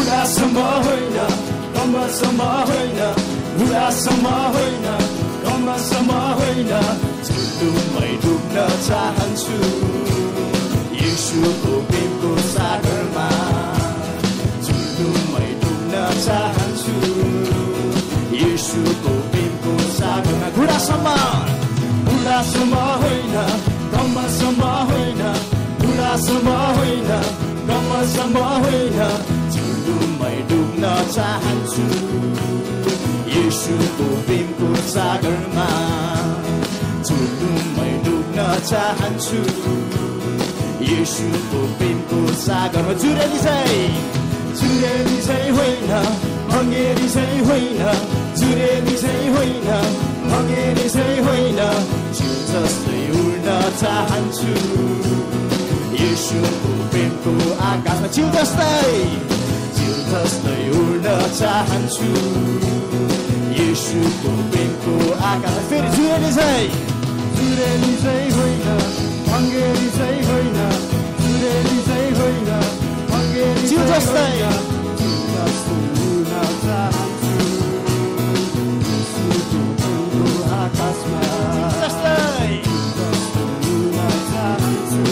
울라서마 होइन गम्मसम्म होइन उडासम्म होइन गम्मसम्म होइन झुलुमै डुब्न चाहन्छु येशूको प्रेमको सागरमा झुलुमै डुब्न चाहन्छु येशूको प्रेमको सागरमा उडासम्म होइन गम्मसम्म होइन उडासम्म होइन गम्मसम्म होइन झुलुमै डुब्न चाहन्छु येशूको प्रेमको सागरमा झुलुमै डुब्न चाहन्छु येशूको प्रेमको सागरमा जुरेली चाहिँ होइन भङ्गेरी चाहिँ होइन जुरेली चाहिँ होइन भङ्गेरी चाहिँ होइन जिउ जस्तै उड्न चाहन्छु येशूको प्रेमको आकाशमा जिउ जस्तै उड्न चाहन्छु येशूको प्रेमको आकाशमा फेरि जुरेली चाहिँ होइन भङ्गेरी चाहिँ होइन जुरेली चाहिँ होइन भङ्गेरी जिउ जस्तै उड्न चाहन्छु येशूको प्रेमको आकाशमा जस्तै उड्न चाहन्छु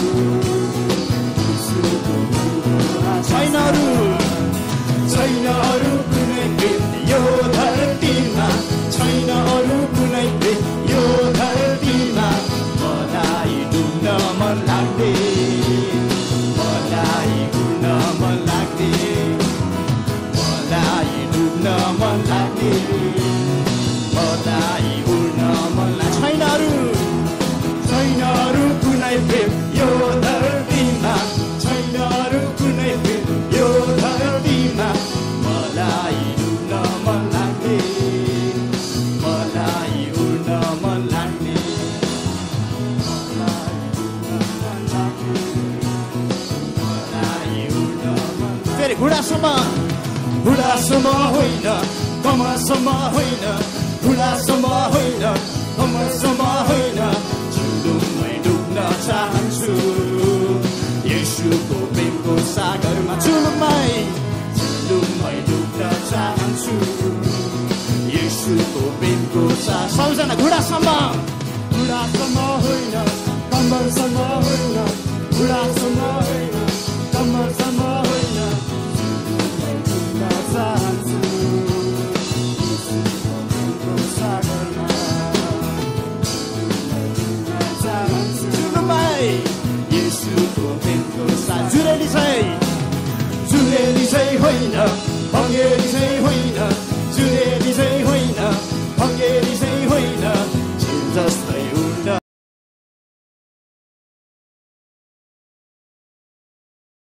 छैन अरू कुनै प्रेम यो धरतीमा छैन अरू कुनै प्रेम यो धरतीमा मलाई डुब्न मन लाग्ने मलाई उड्न मन लाग्ने मलाई डुब्न मन लाग्ने मलाई उड्न मन लाग्ने छैन अरू कुनै प्रेम यो धरतीमा छैन अरू कुनै प्रेम यो धरतीमा मलाई डुब्न मन लाग्ने मलाई उड्न मन लाग्ने मलाई डुब्न मन लाग्ने मलाई उड्न मन फेरि घुडासम्म होइन कमरसम्म होइन घुडासम्म होइन कमरसम्म होइन झुलुमै डुब्न चाहन्छु येशूको प्रेमको सागरमा झुलुमै डुब्न चाहन्छु येशूको प्रेमको सागर सबैजना घुडासम्म होइन कम्मरसम्म होइन घुडासम्म होइन कम्मरसम्म होइन डुब्न चाहन्छु येशूको प्रेमको सागरमा डुब्न चाहन्छु झुलुमै येशूको प्रेमको सागर जुरेली चाहिँ होइन भङ्गेरी चाहिँ होइन जुरेली चाहिँ होइन भङ्गेरी चाहिँ होइन